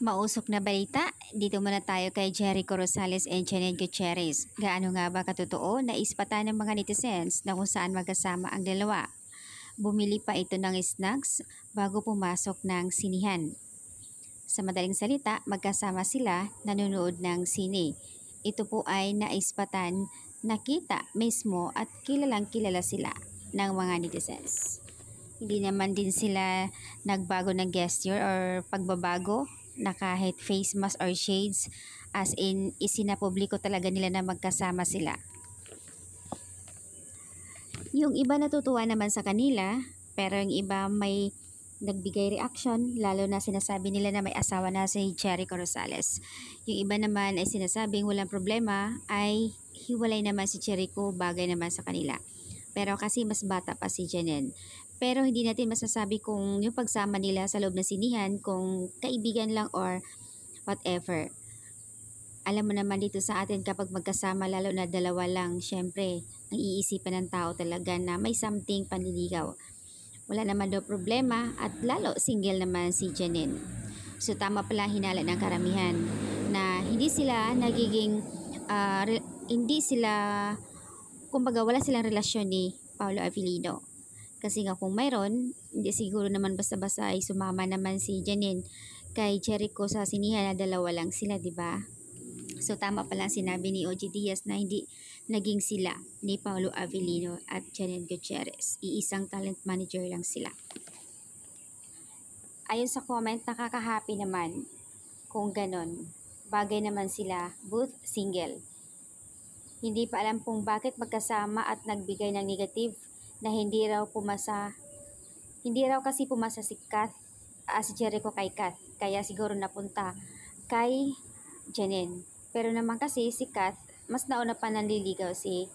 Mausok na balita, dito muna tayo kay Jericho Rosales and Janine Gutierrez. Gaano nga ba katotoo na ispatan ng mga netizens na kung saan magkasama ang dalawa? Bumili pa ito ng snacks bago pumasok ng sinihan. Sa madaling salita, magkasama sila nanonood ng sine. Ito po ay naispatan, nakita mismo at kilalang kilala sila ng mga netizens. Hindi naman din sila nagbago ng gesture or pagbabago na kahit face mask or shades, as in isinapubliko talaga nila na magkasama sila. Yung iba natutuwa naman sa kanila, pero yung iba may nagbigay reaction, lalo na sinasabi nila na may asawa na si Jericho Rosales. Yung iba naman ay sinasabing walang problema, ay hiwalay naman si Jericho, bagay naman sa kanila. Pero kasi mas bata pa si Janine. Pero hindi natin masasabi kung yung pagsama nila sa loob ng sinihan, kung kaibigan lang or whatever. Alam mo naman dito sa atin kapag magkasama lalo na dalawa lang, syempre, ang iisipan ng tao talaga na may something panliligaw. Wala naman daw problema at lalo single naman si Janine. So tama pala hinala ng karamihan na hindi sila nagiging, kumbaga wala silang relasyon ni Paolo Avellino. Kasi nga kung mayroon, hindi siguro naman basta-basta ay sumama naman si Janine kay Jericho sa sinihan na dalawa lang sila, di ba? So tama pala sinabi ni OG Diaz na hindi naging sila ni Paolo Avellino at Janine Gutierrez. Iisang talent manager lang sila. Ayon sa comment, nakaka-happy naman kung ganon. Bagay naman sila, both single. Hindi pa alam kung bakit magkasama at nagbigay ng negative na hindi raw kasi pumasa si si Jericho kay Kath, kaya siguro napunta kay Janine. Pero naman kasi si Kath, mas nauna pa nanliligaw si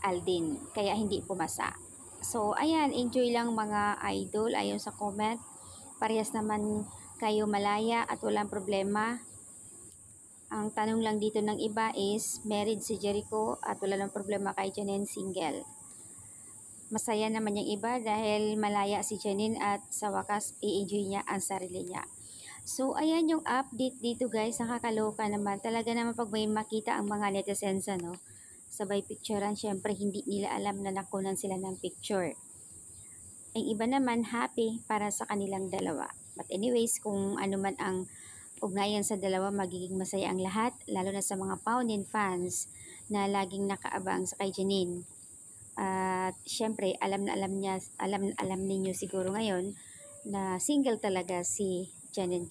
Aldin, kaya hindi pumasa. So ayan, enjoy lang mga idol ayon sa comment. Parehas naman kayo malaya at walang problema. Ang tanong lang dito ng iba is, married si Jericho at wala ng problema kay Janine, single. Masaya naman yung iba dahil malaya si Janine at sa wakas i-enjoy niya ang sarili niya. So ayan yung update dito guys, nakakaloka naman. Talaga naman pag may makita ang mga netizens sabay picturean, syempre hindi nila alam na nakunan sila ng picture. Ang iba naman happy para sa kanilang dalawa. But anyways, kung ano man ang ugnayan sa dalawa, magiging masaya ang lahat, lalo na sa mga Paunin fans na laging nakaabang sa kay Janine. At syempre, alam ninyo siguro ngayon na single talaga si Janine.